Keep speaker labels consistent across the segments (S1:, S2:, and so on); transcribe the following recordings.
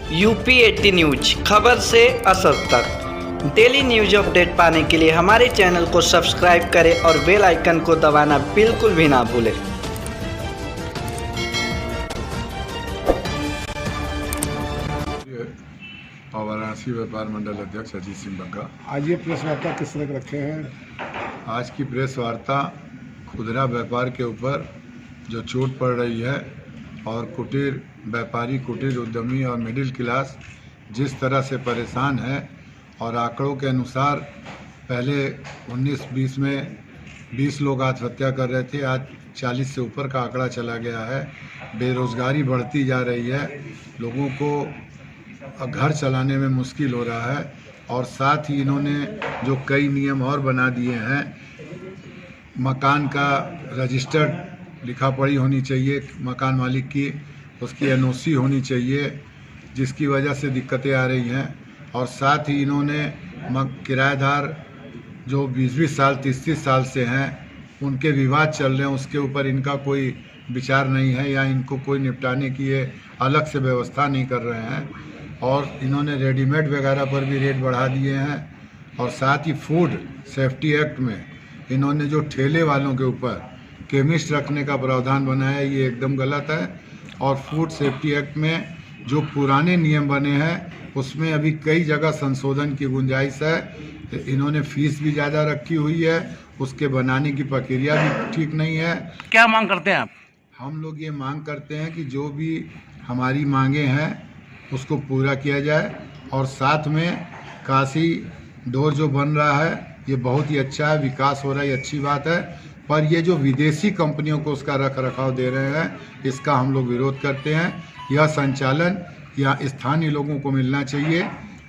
S1: UP 80 news, खबर से असर तक। डेली न्यूज अपडेट पाने के लिए हमारे चैनल को सब्सक्राइब करें और बेल आइकन को दबाना बिल्कुल भी ना भूलें।
S2: और वाराणसी व्यापार मंडल अध्यक्ष अजीत सिंह बग्गा।
S3: आज ये प्रेस वार्ता किस तरह के रखे हैं?
S2: आज की प्रेस वार्ता खुदरा व्यापार के ऊपर जो चोट पड़ रही है और कुटीर व्यापारी, कुटीर उद्यमी और मिडिल क्लास जिस तरह से परेशान है, और आंकड़ों के अनुसार पहले 19-20 में 20 लोग आत्महत्या कर रहे थे, आज 40 से ऊपर का आंकड़ा चला गया है। बेरोजगारी बढ़ती जा रही है, लोगों को घर चलाने में मुश्किल हो रहा है। और साथ ही इन्होंने जो कई नियम और बना दिए हैं, मकान का रजिस्टर्ड लिखा पढ़ी होनी चाहिए मकान मालिक की, उसकी एनओसी होनी चाहिए, जिसकी वजह से दिक्कतें आ रही हैं। और साथ ही इन्होंने किराएदार जो 20-20 साल 30-30 साल से हैं, उनके विवाद चल रहे हैं, उसके ऊपर इनका कोई विचार नहीं है या इनको कोई निपटाने की ये अलग से व्यवस्था नहीं कर रहे हैं। और इन्होंने रेडीमेड वगैरह पर भी रेट बढ़ा दिए हैं। और साथ ही फूड सेफ्टी एक्ट में इन्होंने जो ठेले वालों के ऊपर केमिस्ट रखने का प्रावधान बनाया है, ये एकदम गलत है। और फूड सेफ्टी एक्ट में जो पुराने नियम बने हैं, उसमें अभी कई जगह संशोधन की गुंजाइश है। इन्होंने फीस भी ज़्यादा रखी हुई है, उसके बनाने की प्रक्रिया भी ठीक नहीं है।
S4: क्या मांग करते हैं आप?
S2: हम लोग ये मांग करते हैं कि जो भी हमारी मांगे हैं उसको पूरा किया जाए। और साथ में काशी डोर जो बन रहा है, ये बहुत ही अच्छा है, विकास हो रहा है, ये अच्छी बात है। पर ये जो विदेशी कंपनियों को उसका रख रखाव दे रहे हैं, इसका हम लोग विरोध करते हैं। यह संचालन यहाँ स्थानीय लोगों को मिलना चाहिए,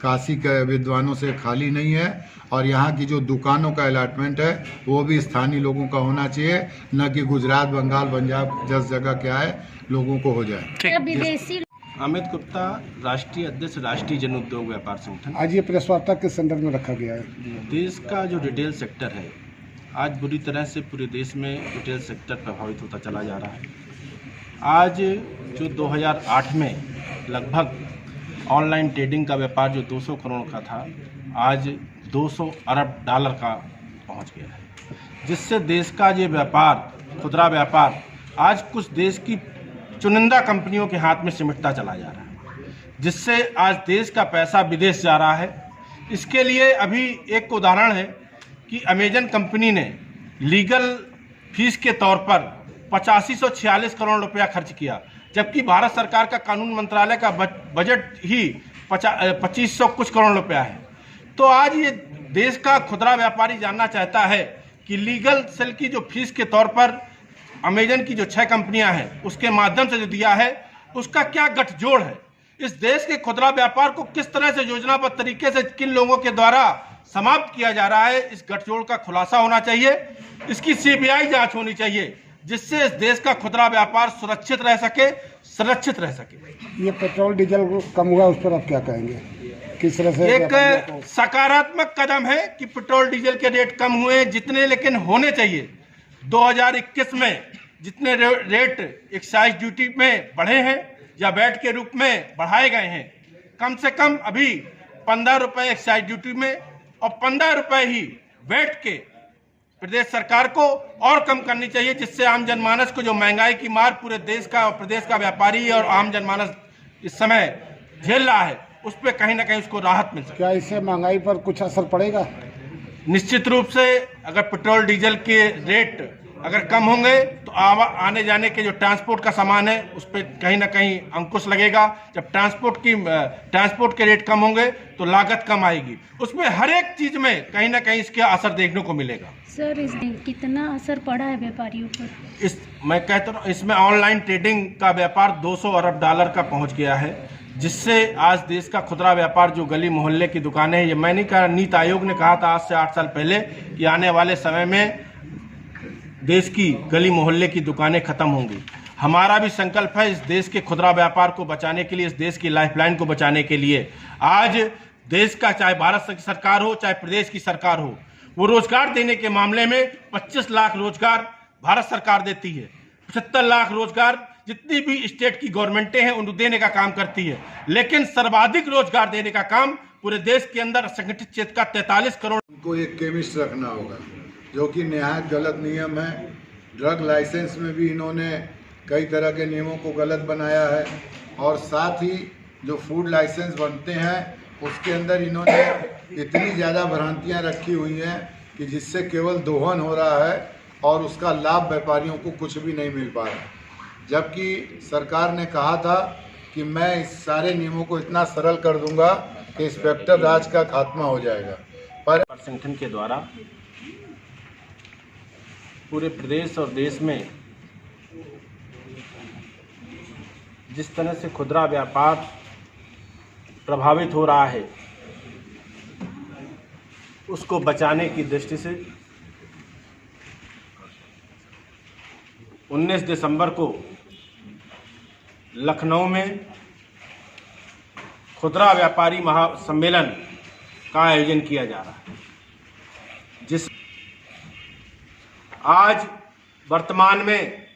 S2: काशी के विद्वानों से खाली नहीं है। और यहाँ की जो दुकानों का अलॉटमेंट है, वो भी स्थानीय लोगों का होना चाहिए, न कि गुजरात, बंगाल, पंजाब जिस जगह क्या है लोगों को हो जाए।
S5: विदेशी
S4: अमित गुप्ता, राष्ट्रीय अध्यक्ष, राष्ट्रीय जन उद्योग व्यापार संगठन।
S3: आज ये प्रेस वार्ता किस संदर्भ में रखा गया है?
S4: देश का जो रिटेल सेक्टर है, आज बुरी तरह से पूरे देश में रिटेल सेक्टर प्रभावित होता चला जा रहा है। आज जो 2008 में लगभग ऑनलाइन ट्रेडिंग का व्यापार जो 200 करोड़ का था, आज 200 अरब डॉलर का पहुंच गया है, जिससे देश का ये व्यापार, खुदरा व्यापार, आज कुछ देश की चुनिंदा कंपनियों के हाथ में सिमटता चला जा रहा है, जिससे आज देश का पैसा विदेश जा रहा है। इसके लिए अभी एक उदाहरण है कि अमेजन कंपनी ने लीगल फीस के तौर पर 8546 करोड़ रुपया खर्च किया, जबकि भारत सरकार का कानून मंत्रालय का बजट ही 2500 कुछ करोड़ रुपया है। तो आज ये देश का खुदरा व्यापारी जानना चाहता है कि लीगल सेल की जो फीस के तौर पर अमेजन की जो 6 कंपनियां हैं, उसके माध्यम से जो दिया है, उसका क्या गठजोड़ है। इस देश के खुदरा व्यापार को किस तरह से योजनाबद्ध तरीके से किन लोगों के द्वारा समाप्त किया जा रहा है, इस गठजोड़ का खुलासा होना चाहिए। इसकी सीबीआई जांच होनी चाहिए, जिससे इस देश का खुदरा व्यापार सुरक्षित रह सके, संरक्षित रह सके।
S3: ये पेट्रोल डीजल कम हुआ, उस पर आप क्या कहेंगे? किस तरह से
S4: एक सकारात्मक कदम है कि पेट्रोल डीजल के रेट कम हुए, जितने लेकिन होने चाहिए। 2021 में जितने रेट एक्साइज ड्यूटी में बढ़े हैं या वैट के रूप में बढ़ाए गए हैं, कम से कम अभी 15 रुपये एक्साइज ड्यूटी में और 15 रुपये ही वैट के प्रदेश सरकार को और कम करनी चाहिए, जिससे आम जनमानस को जो महंगाई की मार पूरे देश का और प्रदेश का व्यापारी और आम जनमानस इस समय झेल रहा है, उस पर कहीं ना कहीं उसको राहत मिल सके।
S3: क्या इससे महंगाई पर कुछ असर पड़ेगा?
S4: निश्चित रूप से अगर पेट्रोल डीजल के रेट अगर कम होंगे तो आने जाने के जो ट्रांसपोर्ट का सामान है, उस पर कहीं ना कहीं अंकुश लगेगा। जब ट्रांसपोर्ट के रेट कम होंगे तो लागत कम आएगी, उसमें हर एक चीज में कहीं ना कहीं इसका असर देखने को मिलेगा।
S5: सर, कितना असर पड़ा है व्यापारियों पर?
S4: मैं कहता हूँ, इसमें ऑनलाइन ट्रेडिंग का व्यापार 200 अरब डॉलर का पहुंच गया है, जिससे आज देश का खुदरा व्यापार जो गली मोहल्ले की दुकानें हैं, ये मैं नहीं कहा, नीति आयोग ने कहा था आज से 8 साल पहले कि आने वाले समय में देश की गली मोहल्ले की दुकानें खत्म होंगी। हमारा भी संकल्प है इस देश के खुदरा व्यापार को बचाने के लिए, इस देश की लाइफलाइन को बचाने के लिए। आज देश का चाहे भारत की सरकार हो चाहे प्रदेश की सरकार हो, वो रोजगार देने के मामले में 25 लाख रोजगार भारत सरकार देती है, 75 लाख रोजगार जितनी भी स्टेट की गवर्नमेंटें हैं उनको देने का काम करती है, लेकिन सर्वाधिक रोजगार देने का काम पूरे देश के अंदर असंगठित क्षेत्र का 43 करोड़
S2: को एक केमिस्ट रखना होगा, जो कि निहायत गलत नियम है। ड्रग लाइसेंस में भी इन्होंने कई तरह के नियमों को गलत बनाया है, और साथ ही जो फूड लाइसेंस बनते हैं उसके अंदर इन्होंने इतनी ज़्यादा भ्रांतियां रखी हुई हैं कि जिससे केवल दोहन हो रहा है और उसका लाभ व्यापारियों को कुछ भी नहीं मिल पा रहा। जबकि सरकार ने कहा था कि मैं इस सारे नियमों को इतना सरल कर दूंगा कि इंस्पेक्टर राज का खात्मा हो जाएगा, पर
S4: संगठन के द्वारा पूरे प्रदेश और देश में जिस तरह से खुदरा व्यापार प्रभावित हो रहा है, उसको बचाने की दृष्टि से 19 दिसंबर को लखनऊ में खुदरा व्यापारी महासम्मेलन का आयोजन किया जा रहा है, जिस आज वर्तमान में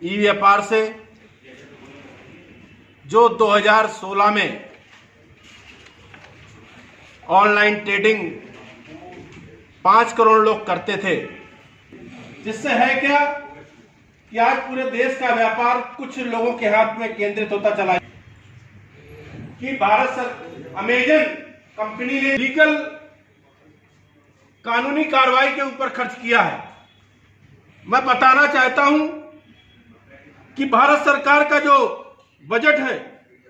S4: ई व्यापार से जो 2016 में ऑनलाइन ट्रेडिंग 5 करोड़ लोग करते थे, जिससे है क्या कि आज पूरे देश का व्यापार कुछ लोगों के हाथ में केंद्रित होता चला कि अमेजन कंपनी ने लीगल कानूनी कार्रवाई के ऊपर खर्च किया है। मैं बताना चाहता हूं कि भारत सरकार का जो बजट है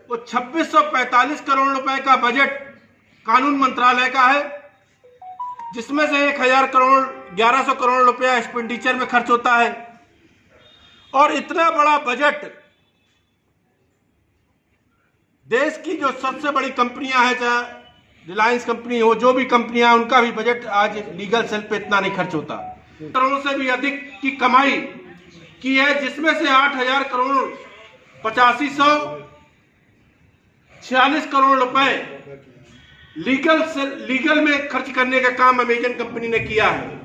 S4: वो 2645 करोड़ रुपए का बजट कानून मंत्रालय का है, जिसमें से 1100 करोड़ रुपया एक्सपेंडिचर में खर्च होता है। और इतना बड़ा बजट देश की जो सबसे बड़ी कंपनियां हैं, चाहे रिलायंस कंपनी हो, जो भी कंपनियां हैं, उनका भी बजट आज लीगल सेल पे इतना नहीं खर्च होता। करोड़ों से भी अधिक की कमाई की है, जिसमें से 8,000 करोड़ 8546 करोड़ रुपए लीगल में खर्च करने का काम अमेजन कंपनी ने किया है।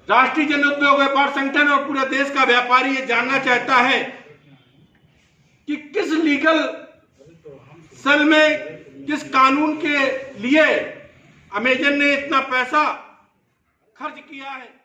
S4: राष्ट्रीय जन उद्योग व्यापार संगठन और पूरे देश का व्यापारी ये जानना चाहता है कि किस लीगल सेल में, किस कानून के लिए अमेजन ने इतना पैसा खर्च किया है।